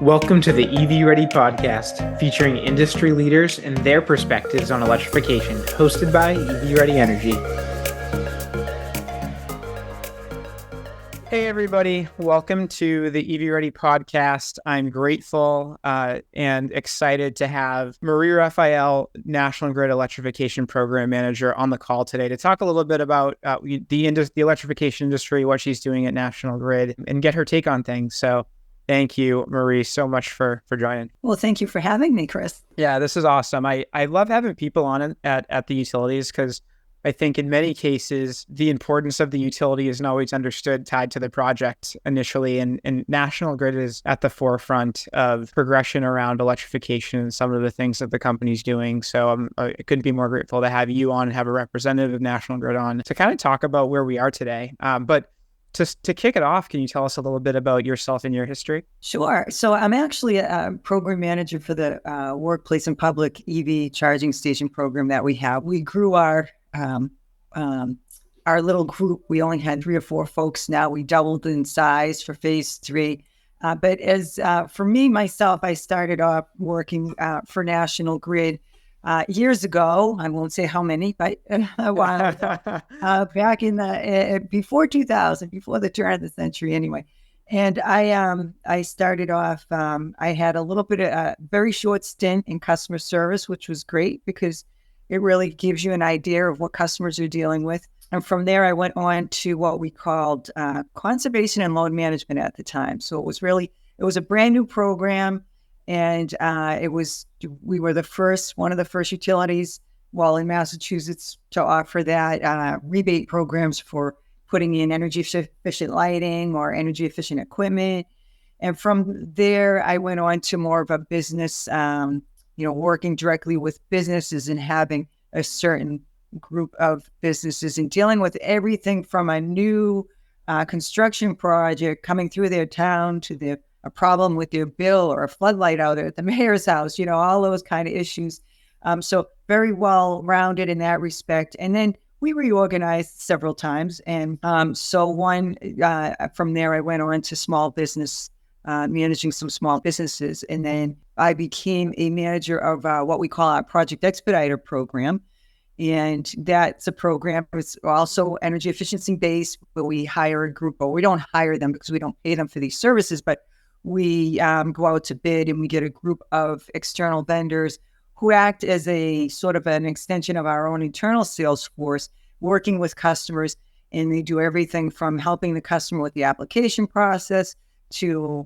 Welcome to the EV Ready podcast, featuring industry leaders and their perspectives on electrification, hosted by EV Ready Energy. Hey everybody, welcome to the EV Ready podcast. I'm grateful and excited to have Raphael, National Grid Electrification Program Manager, on the call today to talk a little bit about the electrification industry, what she's doing at National Grid, and get her take on things. So thank you, Marie, so much for joining. Well, thank you for having me, Chris. Yeah, this is awesome. I love having people on at the utilities because I think in many cases, the importance of the utility isn't always understood tied to the project initially. And National Grid is at the forefront of progression around electrification and some of the things that the company's doing. So I couldn't be more grateful to have you on and have a representative of National Grid on to kind of talk about where we are today. But to kick it off, can you tell us a little bit about yourself and your history? Sure. So I'm actually a program manager for the workplace and public EV charging station program that we have. We grew our little group. We only had 3 or 4 folks. Now we doubled in size for phase 3. But as for me, myself, I started off working for National Grid years ago. I won't say how many, but a while ago, back in before 2000, before the turn of the century anyway. And I started off, I had a little bit of a very short stint in customer service, which was great because it really gives you an idea of what customers are dealing with. And from there, I went on to what we called conservation and load management at the time. So it was a brand new program. And we were one of the first utilities, in Massachusetts, to offer that rebate programs for putting in energy efficient lighting or energy efficient equipment. And from there, I went on to more of a business, working directly with businesses and having a certain group of businesses and dealing with everything from a new construction project coming through their town to a problem with their bill or a floodlight out at the mayor's house, all those kind of issues. So very well rounded in that respect. And then we reorganized several times. And from there, I went on to small business, managing some small businesses. And then I became a manager of what we call our Project Expediter program. And that's a program. It's also energy efficiency based, but we hire a group, but we don't hire them because we don't pay them for these services. But we go out to bid and we get a group of external vendors who act as a sort of an extension of our own internal sales force, working with customers. And they do everything from helping the customer with the application process to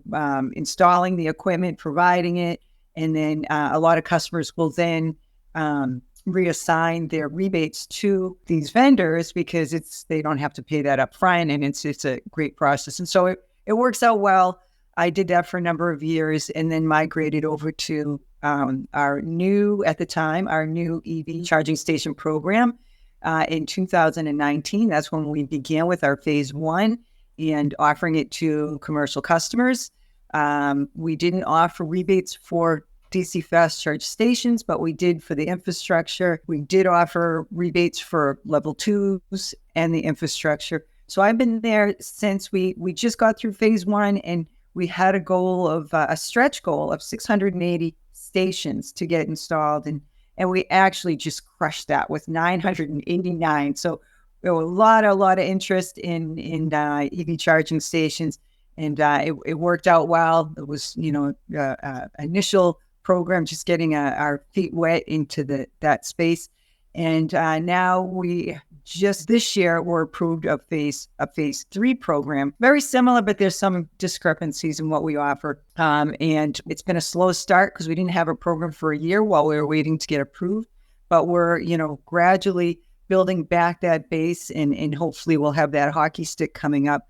installing the equipment, providing it. And then a lot of customers will then reassign their rebates to these vendors because they don't have to pay that up front, and it's a great process. And so it works out well. I did that for a number of years and then migrated over to our new EV charging station program in 2019. That's when we began with our phase 1 and offering it to commercial customers. We didn't offer rebates for DC fast charge stations, but we did for the infrastructure. We did offer rebates for level 2s and the infrastructure. So I've been there since we just got through phase 1, and we had a stretch goal of 680 stations to get installed. And we actually just crushed that with 989. So there was a lot of interest in EV charging stations, and it worked out well. It was, initial program, just getting our feet wet into that space. And now this year we're approved a phase 3 program. Very similar, but there's some discrepancies in what we offer. And it's been a slow start because we didn't have a program for a year while we were waiting to get approved. But we're, gradually building back that base, and hopefully we'll have that hockey stick coming up,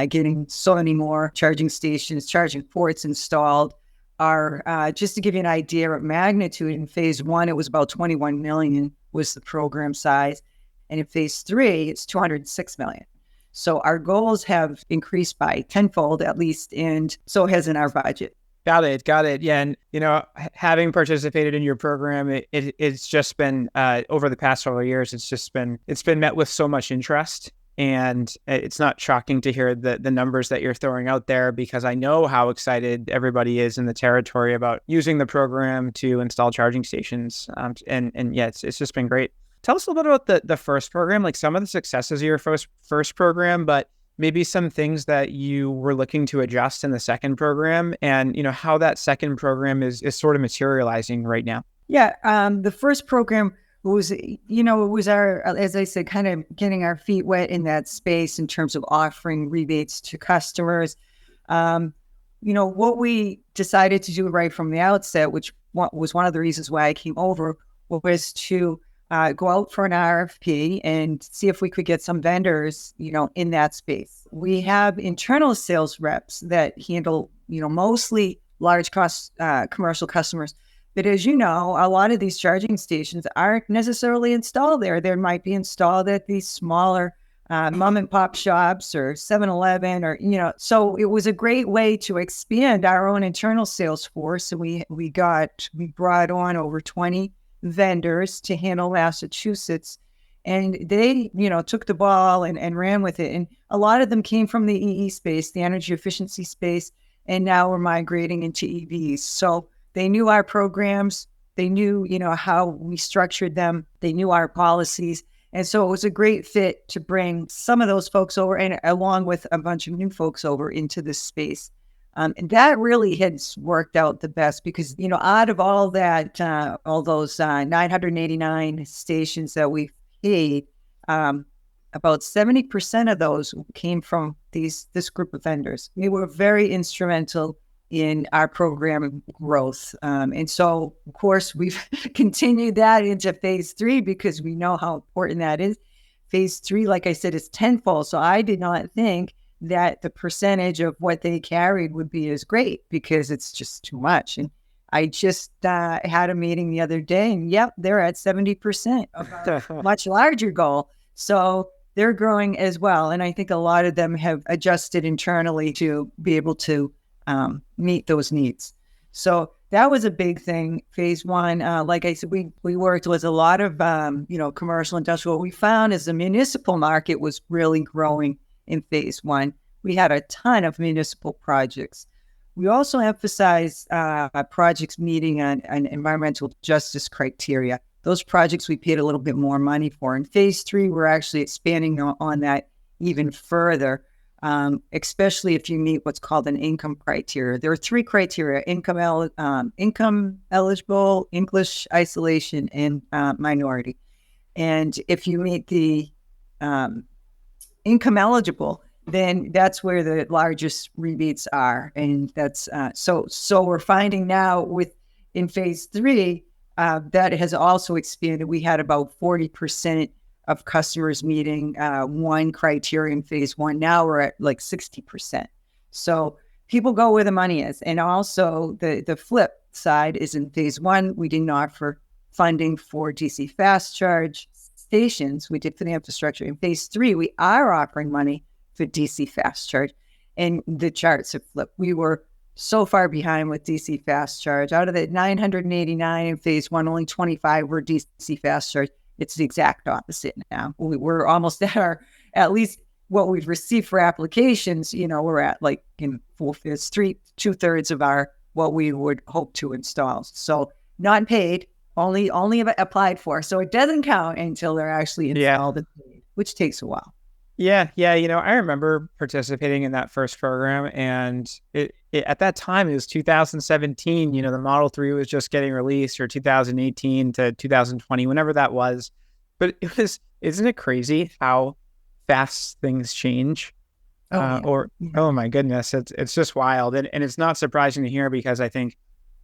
getting so many more charging stations, charging ports installed. Just to give you an idea of magnitude, in phase 1, it was about 21 million was the program size. And in phase 3, it's 206 million. So our goals have increased by tenfold at least, and so has in our budget. Got it. Yeah. And, having participated in your program, it's just been, over the past several years, it's been met with so much interest. And it's not shocking to hear the numbers that you're throwing out there, because I know how excited everybody is in the territory about using the program to install charging stations. And yeah, it's just been great. Tell us a little bit about the first program, like some of the successes of your first program, but maybe some things that you were looking to adjust in the second program, and how that second program is sort of materializing right now. Yeah, the first program was, it was our, as I said, kind of getting our feet wet in that space in terms of offering rebates to customers. What we decided to do right from the outset, which was one of the reasons why I came over, was to go out for an RFP and see if we could get some vendors, in that space. We have internal sales reps that handle, mostly large commercial customers. But as you know, a lot of these charging stations aren't necessarily installed there. They might be installed at these smaller mom and pop shops or 7-Eleven so it was a great way to expand our own internal sales force. So we brought on over 20 vendors to handle Massachusetts, and they, took the ball and ran with it. And a lot of them came from the EE space, the energy efficiency space, and now we're migrating into EVs. So they knew our programs, they knew, how we structured them, they knew our policies. And so it was a great fit to bring some of those folks over, and along with a bunch of new folks over into this space. And that really has worked out the best because, out of all that, all those 989 stations that we've paid, about 70% of those came from this group of vendors. They were very instrumental in our program growth. And so, of course, we've continued that into phase 3 because we know how important that is. Phase 3, like I said, is tenfold. So I did not think that the percentage of what they carried would be as great because it's just too much. And I just had a meeting the other day, and yep, they're at 70% of a much larger goal. So they're growing as well. And I think a lot of them have adjusted internally to be able to meet those needs. So that was a big thing. Phase 1, like I said, we worked with a lot of, commercial, industrial. What we found is the municipal market was really growing in phase 1. We had a ton of municipal projects. We also emphasized projects meeting an environmental justice criteria. Those projects we paid a little bit more money for. In phase 3, we're actually expanding on that even further. Especially if you meet what's called an income criteria. There are 3 criteria: income eligible, English isolation, and minority. And if you meet the income eligible, then that's where the largest rebates are. And that's so we're finding now in phase 3 that has also expanded. We had about 40% of customers meeting one criteria in phase 1. Now we're at like 60%. So people go where the money is. And also the flip side is in phase 1, we didn't offer funding for DC fast charge stations. We did for the infrastructure. In phase 3, we are offering money for DC fast charge. And the charts have flipped. We were so far behind with DC fast charge. Out of the 989 in phase 1, only 25 were DC fast charge. It's the exact opposite now. We're almost at least what we've received for applications, we're at like in 4/5, 2/3 of what we would hope to install. So not paid, only applied for. So it doesn't count until they're actually installed and paid, which takes a while. Yeah. I remember participating in that first program, and it at that time it was 2017. The Model 3 was just getting released, or 2018 to 2020, whenever that was. But isn't it crazy how fast things change? Oh my goodness, it's just wild, and it's not surprising to hear, because I think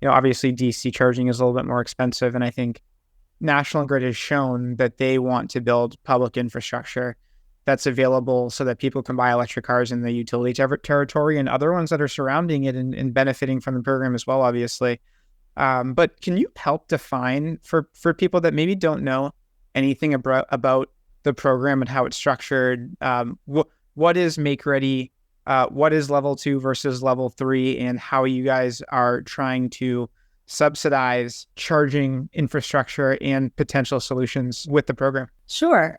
obviously DC charging is a little bit more expensive, and I think National Grid has shown that they want to build public infrastructure that's available so that people can buy electric cars in the utility territory and other ones that are surrounding it and benefiting from the program as well, obviously. But can you help define for people that maybe don't know anything about the program and how it's structured? What is Make Ready? What is level 2 versus level 3, and how you guys are trying to subsidize charging infrastructure and potential solutions with the program? Sure.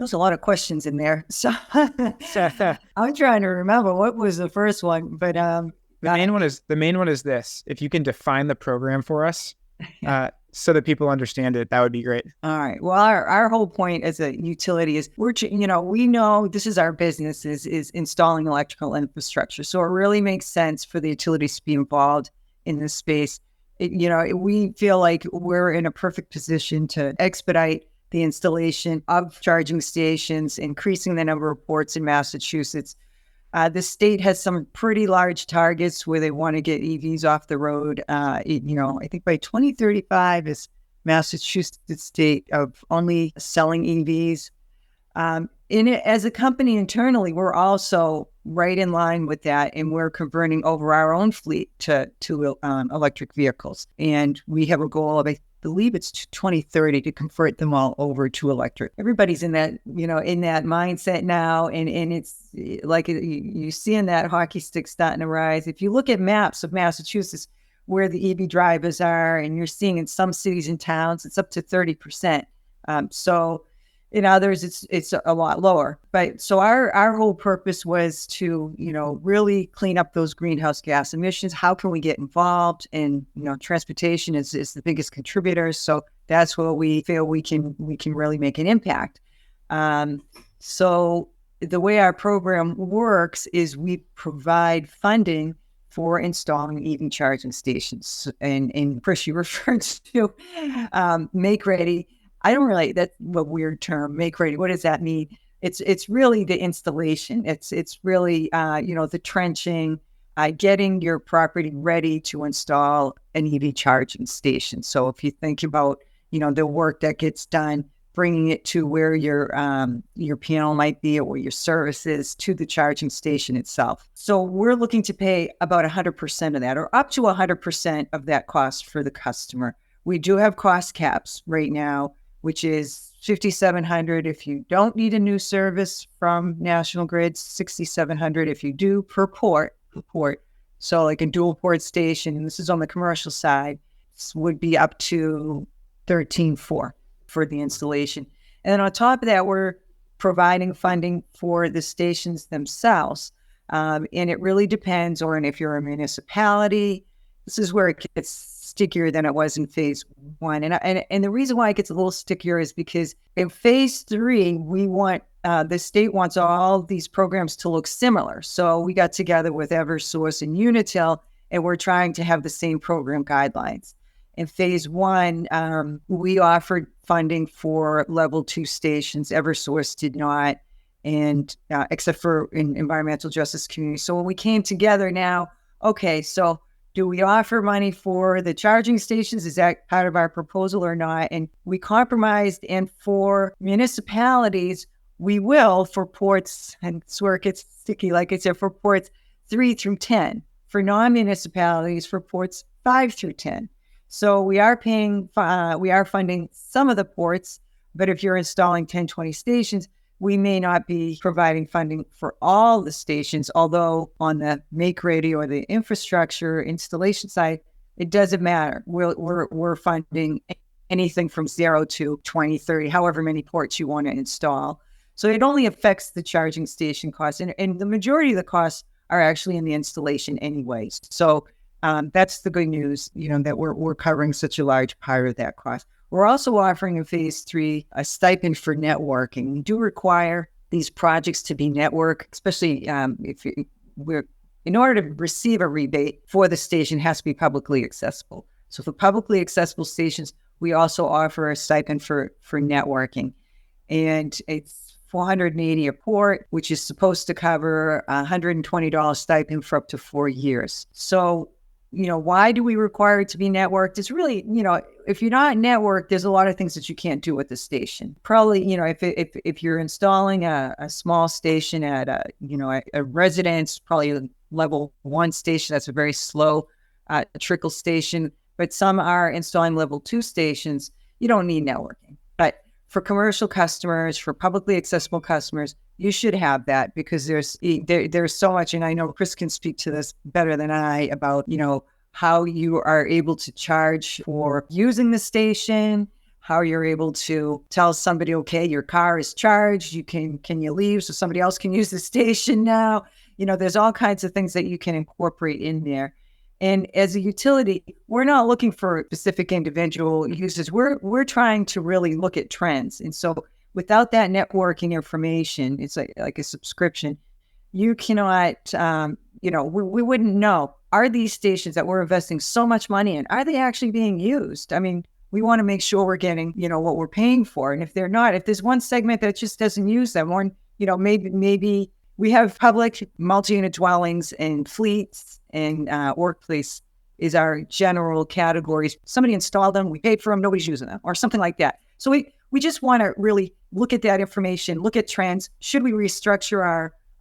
There's a lot of questions in there. So I'm trying to remember what was the first one, but the main one is this. If you can define the program for us, so that people understand it, that would be great. All right. Well, our whole point as a utility is we know this is our business is installing electrical infrastructure. So it really makes sense for the utilities to be involved in this space. We feel like we're in a perfect position to expedite the installation of charging stations, increasing the number of ports in Massachusetts. The state has some pretty large targets where they want to get EVs off the road. I think by 2035 is Massachusetts state of only selling EVs. As a company internally, we're also right in line with that, and we're converting over our own fleet to electric vehicles. And we have a goal of, I believe it's 2030 to convert them all over to electric. Everybody's in that, in that mindset now. And it's like you seeing that hockey stick starting to rise. If you look at maps of Massachusetts where the EV drivers are, and you're seeing in some cities and towns, it's up to 30%. So in others, it's a lot lower. But so our whole purpose was to, really clean up those greenhouse gas emissions. How can we get involved? And, transportation is the biggest contributor. So that's where we feel we can really make an impact. So the way our program works is we provide funding for installing EV charging stations. And Chris, you referred to Make Ready. I don't really, that's a weird term, make ready. What does that mean? It's really the installation. It's really, the trenching, getting your property ready to install an EV charging station. So if you think about, the work that gets done, bringing it to where your panel might be or where your service is to the charging station itself. So we're looking to pay about 100% of that, or up to 100% of that cost for the customer. We do have cost caps right now, which is $5,700 if you don't need a new service from National Grid, $6,700 if you do per port. So like a dual port station, and this is on the commercial side, would be up to $13,400 for the installation. And then on top of that, we're providing funding for the stations themselves. And it really depends on if you're a municipality. This is where it gets stickier than it was in phase one. And the reason why it gets a little stickier is because in phase three, we want, the state wants all these programs to look similar. So we got together with Eversource and Unitil, and we're trying to have the same program guidelines. In phase one, we offered funding for level 2 stations. Eversource did not, and except for in environmental justice community. So when we came together now, okay, so do we offer money for the charging stations? Is that part of our proposal or not? And we compromised, and for municipalities, we will for ports, and it's where it gets sticky, like I said, for ports 3 through 10. For non-municipalities, for ports 5 through 10. So we are funding some of the ports, but if you're installing 10, 20 stations, we may not be providing funding for all the stations, although on the make ready or the infrastructure installation side, it doesn't matter. We're funding anything from 0 to 20, 30, however many ports you want to install. So it only affects the charging station costs, and the majority of the costs are actually in the installation anyways. So that's the good news, that we're covering such a large part of that cost. We're also offering in phase 3 a stipend for networking. We do require these projects to be network, especially in order to receive a rebate for the station, it has to be publicly accessible. So for publicly accessible stations, we also offer a stipend for networking, and it's $480 a port, which is supposed to cover $120 stipend for up to 4 years. So why do we require it to be networked? It's really, if you're not networked, there's a lot of things that you can't do with the station. Probably, if you're installing a small station at a residence, probably a level 1 station, that's a very slow trickle station. But some are installing level 2 stations. You don't need networking. But for commercial customers, for publicly accessible customers, you should have that, because there's so much, and I know Chris can speak to this better than I about, how you are able to charge for using the station, how you're able to tell somebody, okay, your car is charged, can you leave so somebody else can use the station now? There's all kinds of things that you can incorporate in there. And as a utility, we're not looking for specific individual users. We're trying to really look at trends. And so without that networking information, it's like a subscription. You cannot, we wouldn't know, are these stations that we're investing so much money in, are they actually being used? I mean, we want to make sure we're getting, what we're paying for. And if they're not, if there's one segment that just doesn't use them, or, maybe we have public multi-unit dwellings and fleets and workplace is our general categories. Somebody installed them, we paid for them, nobody's using them, or something like that. So we just want to really look at that information, look at trends. Should we restructure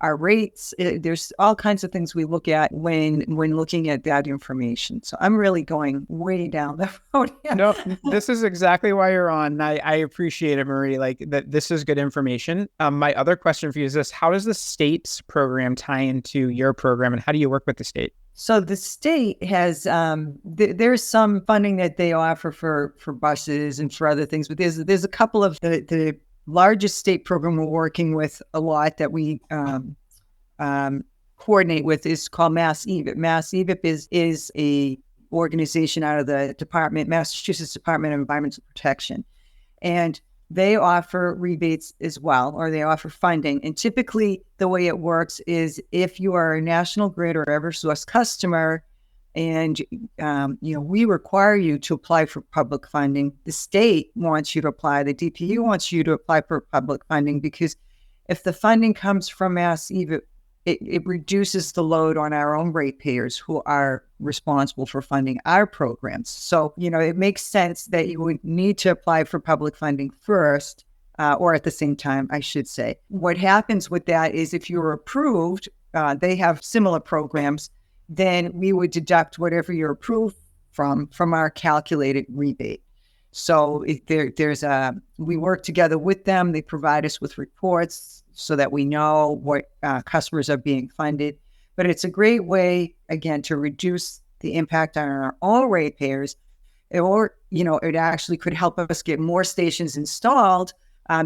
our rates? There's all kinds of things we look at when looking at that information. So I'm really going way down the road. No, this is exactly why you're on. I appreciate it, Marie. Like that, this is good information. My other question for you is this: how does the state's program tie into your program, and how do you work with the state? So the state has there's some funding that they offer for buses and for other things, but there's a couple of the largest state program we're working with a lot that we coordinate with is called Mass EVIP. Mass EVIP is a organization out of the Massachusetts Department of Environmental Protection, and they offer rebates as well, or they offer funding. And typically the way it works is if you are a National Grid or Eversource customer, and we require you to apply for public funding, the state wants you to apply, the DPU wants you to apply for public funding, because if the funding comes from Mass EVIP, it reduces the load on our own ratepayers who are responsible for funding our programs. So, it makes sense that you would need to apply for public funding first, or at the same time, I should say. What happens with that is if you're approved, they have similar programs, then we would deduct whatever you're approved from our calculated rebate. So if we work together with them, they provide us with reports so that we know what customers are being funded. But it's a great way, again, to reduce the impact on our own ratepayers, or, it actually could help us get more stations installed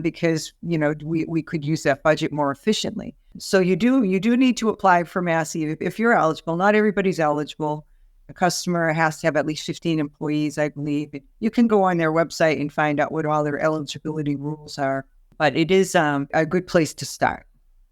because, we could use that budget more efficiently. So you do need to apply for Mass EVIP if you're eligible. Not everybody's eligible. A customer has to have at least 15 employees, I believe. You can go on their website and find out what all their eligibility rules are. But it is a good place to start.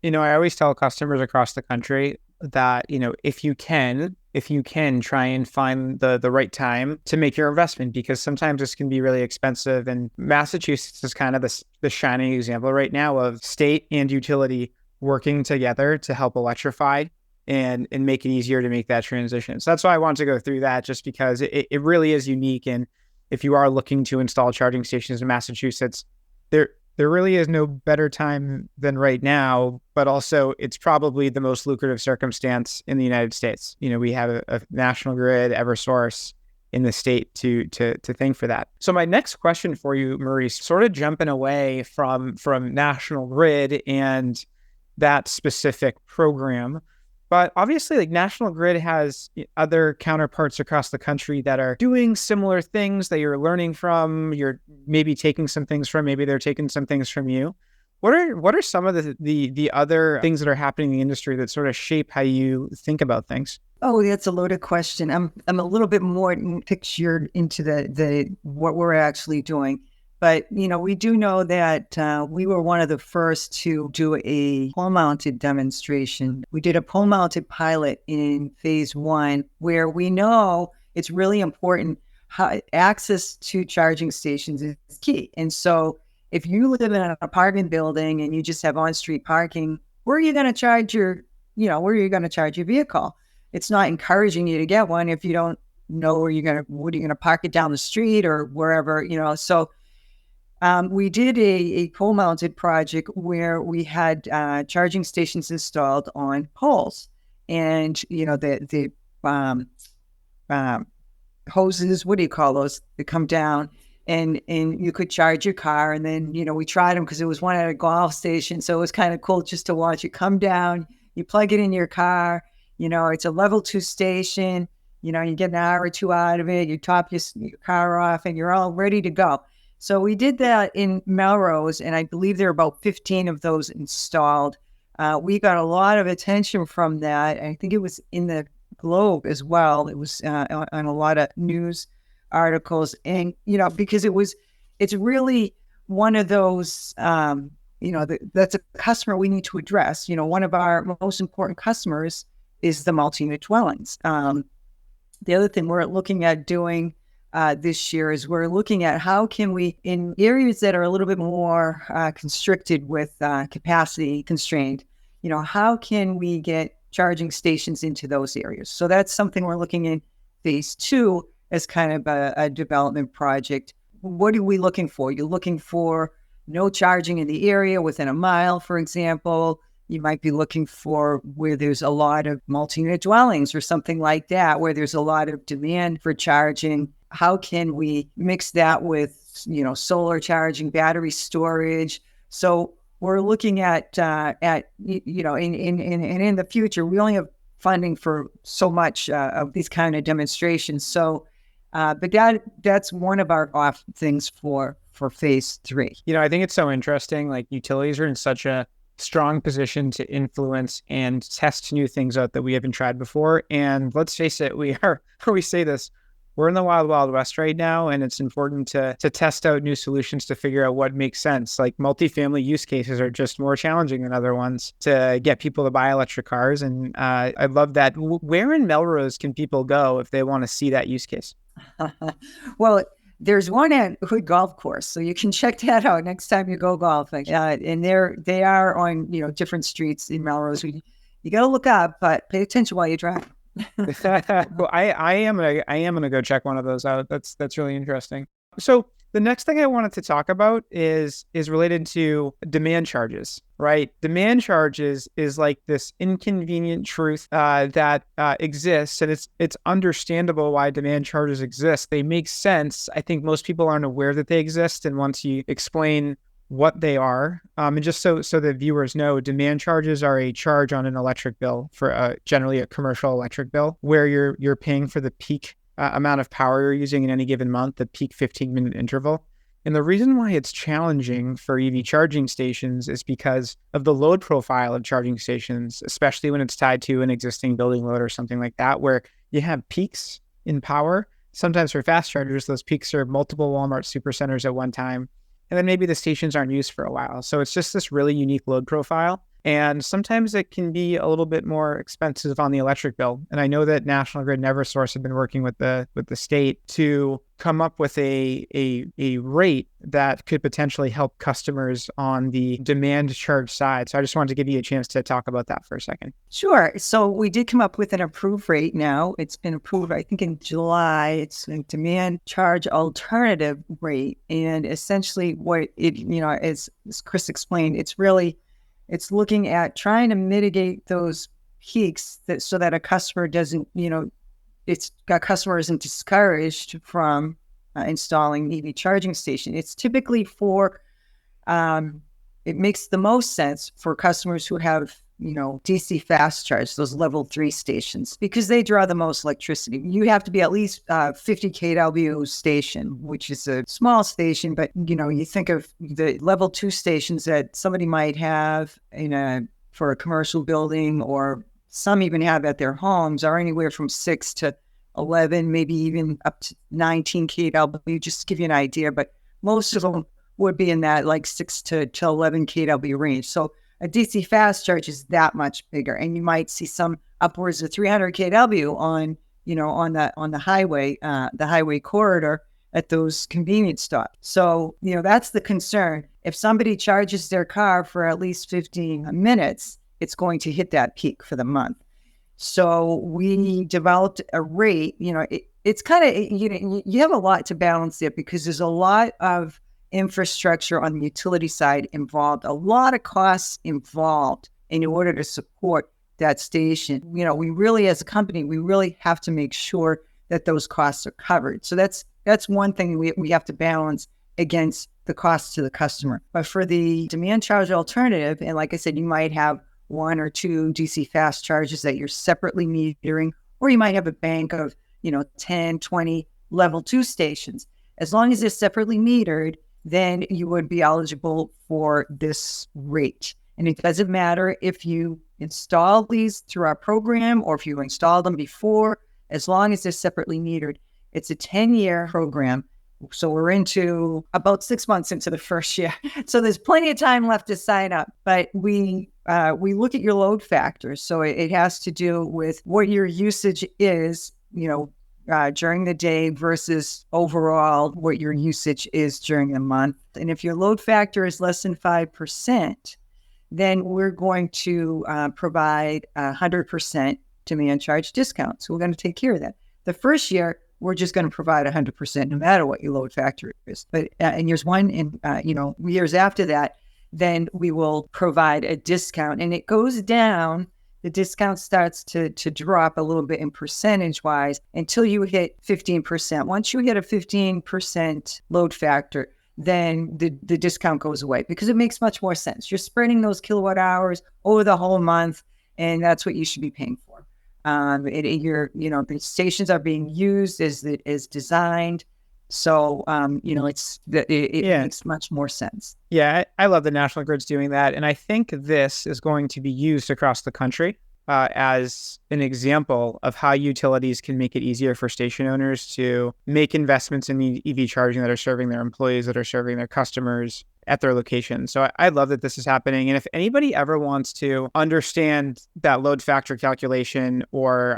I always tell customers across the country that, if you can try and find the right time to make your investment, because sometimes this can be really expensive. And Massachusetts is kind of the shining example right now of state and utility working together to help electrify and make it easier to make that transition. So that's why I want to go through that, just because it really is unique. And if you are looking to install charging stations in Massachusetts, there really is no better time than right now, but also it's probably the most lucrative circumstance in the United States. We have a National Grid, Eversource in the state to thank for that. So my next question for you, Marie, sort of jumping away from National Grid and that specific program, but obviously, like, National Grid has other counterparts across the country that are doing similar things that you're learning from. You're maybe taking some things from, maybe they're taking some things from you. What are some of the other things that are happening in the industry that sort of shape how you think about things? Oh, that's a loaded question. I'm a little bit more pictured into the what we're actually doing. But, we do know that we were one of the first to do a pole-mounted demonstration. We did a pole-mounted pilot in phase 1, where we know it's really important how access to charging stations is key. And so if you live in an apartment building and you just have on-street parking, where are you going to charge your vehicle? It's not encouraging you to get one if you don't know where you're going to park it down the street or wherever, So we did a pole-mounted project where we had charging stations installed on poles, and the hoses. What do you call those? They come down, and you could charge your car. And then we tried them because it was one at a golf station, so it was kind of cool just to watch it come down. You plug it in your car. It's a level 2 station. You get an hour or two out of it. You top your car off, and you're all ready to go. So we did that in Melrose, and I believe there are about 15 of those installed. We got a lot of attention from that. I think it was in the Globe as well. It was on a lot of news articles, and because it's really one of those. That's a customer we need to address. One of our most important customers is the multi-unit dwellings. The other thing we're looking at doing this year is we're looking at how can we, in areas that are a little bit more constricted with capacity constrained, how can we get charging stations into those areas? So that's something we're looking in phase 2 as kind of a development project. What are we looking for? You're looking for no charging in the area within a mile, for example. You might be looking for where there's a lot of multi-unit dwellings or something like that, where there's a lot of demand for charging. How can we mix that with, solar charging, battery storage? So we're looking at in the future, we only have funding for so much of these kind of demonstrations. So, but that's one of our off things for phase 3. I think it's so interesting. Like, utilities are in such a strong position to influence and test new things out that we haven't tried before. And let's face it, we say this, we're in the wild, wild west right now, and it's important to test out new solutions to figure out what makes sense. Like, multifamily use cases are just more challenging than other ones to get people to buy electric cars. And I love that. Where in Melrose can people go if they want to see that use case? Well, there's one at Hood Golf Course, so you can check that out next time you go golfing. And they are on different streets in Melrose. You got to look up, but pay attention while you drive. Well, I am gonna go check one of those out. That's really interesting. So the next thing I wanted to talk about is related to demand charges, right? Demand charges is like this inconvenient truth that exists, and it's understandable why demand charges exist. They make sense. I think most people aren't aware that they exist, and once you explain what they are, and just so the viewers know, demand charges are a charge on an electric bill for generally a commercial electric bill, where you're paying for the peak amount of power you're using in any given month, the peak 15-minute interval. And the reason why it's challenging for EV charging stations is because of the load profile of charging stations, especially when it's tied to an existing building load or something like that, where you have peaks in power. Sometimes for fast chargers, those peaks are multiple Walmart supercenters at one time. And then maybe the stations aren't used for a while. So it's just this really unique load profile. And sometimes it can be a little bit more expensive on the electric bill. And I know that National Grid and Eversource have been working with the state to come up with a rate that could potentially help customers on the demand charge side. So I just wanted to give you a chance to talk about that for a second. Sure. So we did come up with an approved rate now. It's been approved, I think, in July. It's a demand charge alternative rate. And essentially what it, as Chris explained, it's looking at trying to mitigate those peaks so that a customer doesn't, customer isn't discouraged from installing an EV charging station. It's typically it makes the most sense for customers who have, DC fast charge, those level 3 stations, because they draw the most electricity. You have to be at least 50 kW station, which is a small station, but you think of the level 2 stations that somebody might have for a commercial building, or some even have at their homes, are anywhere from 6 to 11, maybe even up to 19 kW, just to give you an idea. But most of them would be in that like 6 to 11 kW range. So a DC fast charge is that much bigger, and you might see some upwards of 300 kW on the highway corridor at those convenience stops. So that's the concern. If somebody charges their car for at least 15 minutes, it's going to hit that peak for the month. So we developed a rate. It's kind of you have a lot to balance there, because there's a lot of infrastructure on the utility side involved, a lot of costs involved in order to support that station. We really, as a company, we really have to make sure that those costs are covered. So that's one thing we have to balance against the cost to the customer. But for the demand charge alternative, and like I said, you might have 1 or 2 DC fast charges that you're separately metering, or you might have a bank of 10, 20 level 2 stations. As long as they're separately metered, then you would be eligible for this rate. And it doesn't matter if you install these through our program or if you installed them before, as long as they're separately metered. It's a 10-year program. So we're into about 6 months into the first year. So there's plenty of time left to sign up. But we look at your load factors. So it has to do with what your usage is, during the day versus overall what your usage is during the month. And if your load factor is less than 5%, then we're going to provide 100% demand charge discount. So we're going to take care of that. The first year, we're just going to provide 100% no matter what your load factor is. But in years 1 and years after that, then we will provide a discount, and it goes down. The discount starts to drop a little bit in percentage wise until you hit 15%. Once you hit a 15% load factor, then the discount goes away because it makes much more sense. You're spreading those kilowatt hours over the whole month, and that's what you should be paying for. The stations are being used as designed. So, it makes much more sense. Yeah, I love the National Grid's doing that. And I think this is going to be used across the country as an example of how utilities can make it easier for station owners to make investments in EV charging that are serving their employees, that are serving their customers at their location. So I love that this is happening. And if anybody ever wants to understand that load factor calculation or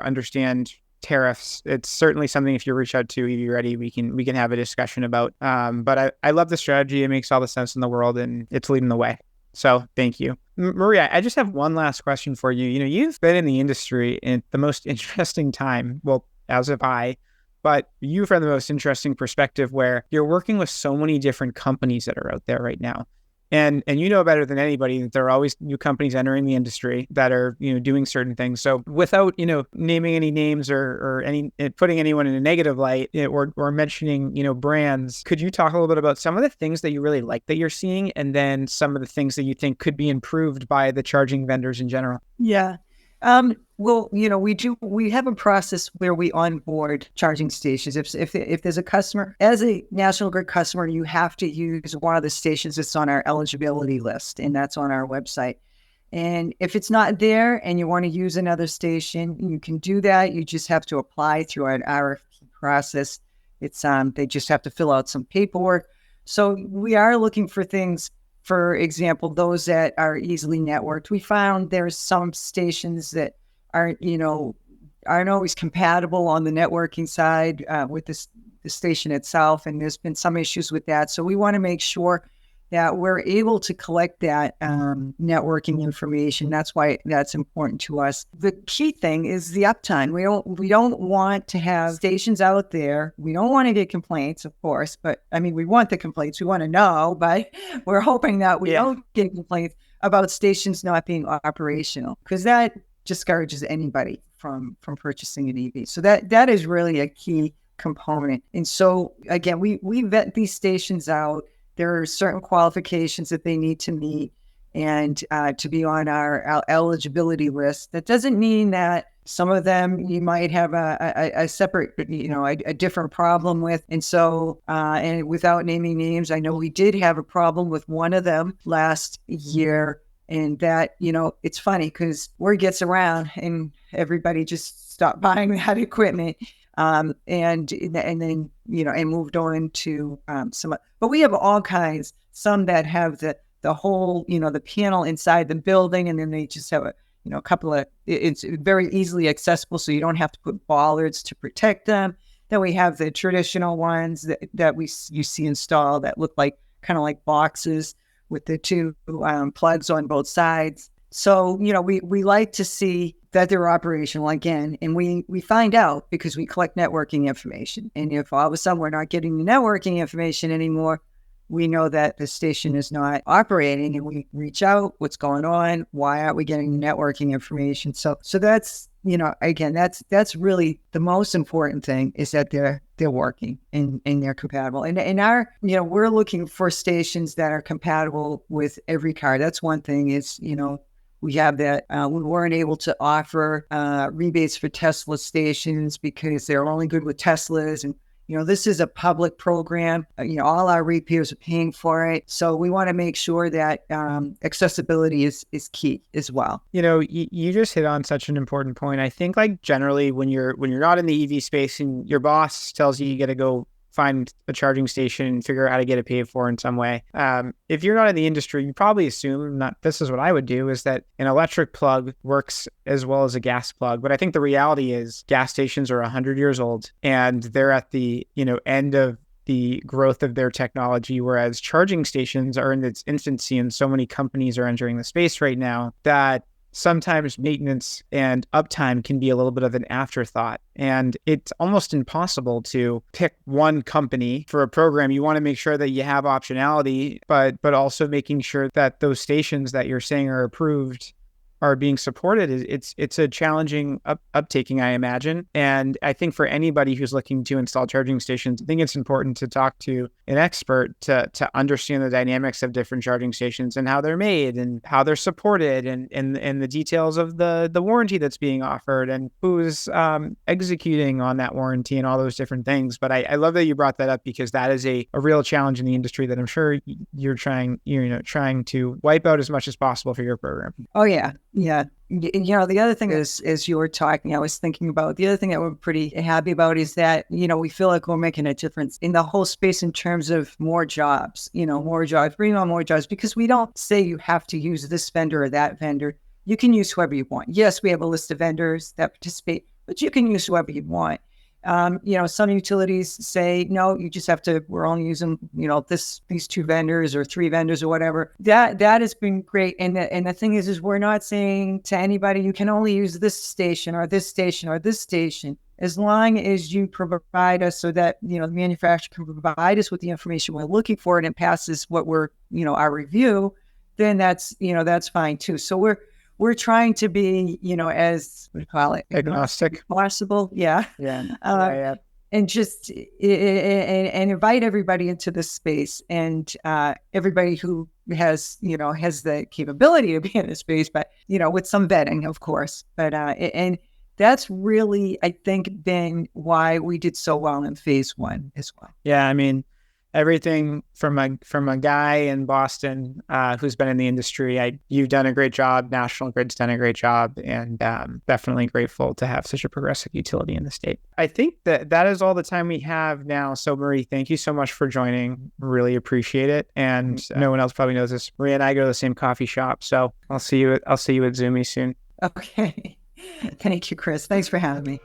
understand tariffs, it's certainly something, if you reach out to EV Ready, we can have a discussion about. But I love the strategy. It makes all the sense in the world, and it's leading the way. So thank you. Maria, I just have one last question for you. You've been in the industry in the most interesting time, well, as have I, but you've had the most interesting perspective where you're working with so many different companies that are out there right now. And you know better than anybody that there are always new companies entering the industry that are, doing certain things. So without, naming any names or putting anyone in a negative light or mentioning, brands, could you talk a little bit about some of the things that you really like that you're seeing, and then some of the things that you think could be improved by the charging vendors in general? Yeah. Well, we have a process where we onboard charging stations. If there's a customer, as a National Grid customer, you have to use one of the stations that's on our eligibility list, and that's on our website. And if it's not there and you want to use another station, you can do that. You just have to apply through an RFP process. It's they just have to fill out some paperwork. So we are looking for things. For example, those that are easily networked. We found there's some stations that aren't always compatible on the networking side with the station itself, and there's been some issues with that. So we want to make sure that we're able to collect that networking information. That's why that's important to us. The key thing is the uptime. We don't want to have stations out there. We don't want to get complaints, of course, but we want the complaints. We want to know, but we're hoping that we don't get complaints about stations not being operational, because that discourages anybody from purchasing an EV. So that is really a key component. And so again, we vet these stations out. There are certain qualifications that they need to meet and to be on our eligibility list. That doesn't mean that some of them you might have a separate, a different problem with. And so, and without naming names, I know we did have a problem with one of them last year. And that, it's funny because word gets around and everybody just stopped buying that equipment. And then, and moved on to some, but we have all kinds, some that have the whole, the panel inside the building, and then they just have a couple of, it's very easily accessible, so you don't have to put bollards to protect them. Then we have the traditional ones that you see installed that look kind of like boxes with the two plugs on both sides. So, we like to see that they're operational again. And we find out because we collect networking information. And if all of a sudden we're not getting the networking information anymore, we know that the station is not operating, and we reach out, what's going on? Why aren't we getting the networking information? So that's, again, that's really the most important thing, is that they're working and they're compatible. And our, we're looking for stations that are compatible with every car. That's one thing is, we have that. We weren't able to offer rebates for Tesla stations because they're only good with Teslas, This is a public program. All our ratepayers are paying for it. So we want to make sure that accessibility is key as well. You just hit on such an important point. I think like generally when you're not in the EV space and your boss tells you got to go find a charging station and figure out how to get it paid for in some way. If you're not in the industry, you probably assume this is what I would do, is that an electric plug works as well as a gas plug. But I think the reality is gas stations are 100 years old and they're at the, end of the growth of their technology, whereas charging stations are in its infancy and so many companies are entering the space right now that sometimes maintenance and uptime can be a little bit of an afterthought. And it's almost impossible to pick one company for a program. You want to make sure that you have optionality, but also making sure that those stations that you're saying are approved are being supported. It's a challenging uptaking, I imagine. And I think for anybody who's looking to install charging stations, I think it's important to talk to an expert to understand the dynamics of different charging stations and how they're made and how they're supported and the details of the warranty that's being offered and who's executing on that warranty and all those different things. But I love that you brought that up because that is a real challenge in the industry that I'm sure you're trying to wipe out as much as possible for your program. Oh, yeah. Yeah. The other thing is, as you were talking, I was thinking about the other thing that we're pretty happy about is that, we feel like we're making a difference in the whole space in terms of more jobs, bring on more jobs, because we don't say you have to use this vendor or that vendor. You can use whoever you want. Yes, we have a list of vendors that participate, but you can use whoever you want. Some utilities say, no, you just have to, we're only using, these 2 vendors or 3 vendors or whatever. That has been great. And the thing is we're not saying to anybody, you can only use this station or this station or this station. As long as you provide us so that, the manufacturer can provide us with the information we're looking for and it passes what we're, our review, then that's fine too. So we're trying to be, as what do you call it? Agnostic. Possible. Yeah. Yeah. And just and invite everybody into this space and everybody who has the capability to be in this space, but, with some vetting, of course. But and that's really, I think, been why we did so well in phase 1 as well. Yeah. I mean, everything from a guy in Boston who's been in the industry, you've done a great job. National Grid's done a great job, and definitely grateful to have such a progressive utility in the state. I think that is all the time we have now. So Marie, thank you so much for joining. Really appreciate it. And no one else probably knows this. Marie and I go to the same coffee shop, so I'll see you at Zoomy soon. Okay. Thank you, Chris. Thanks for having me.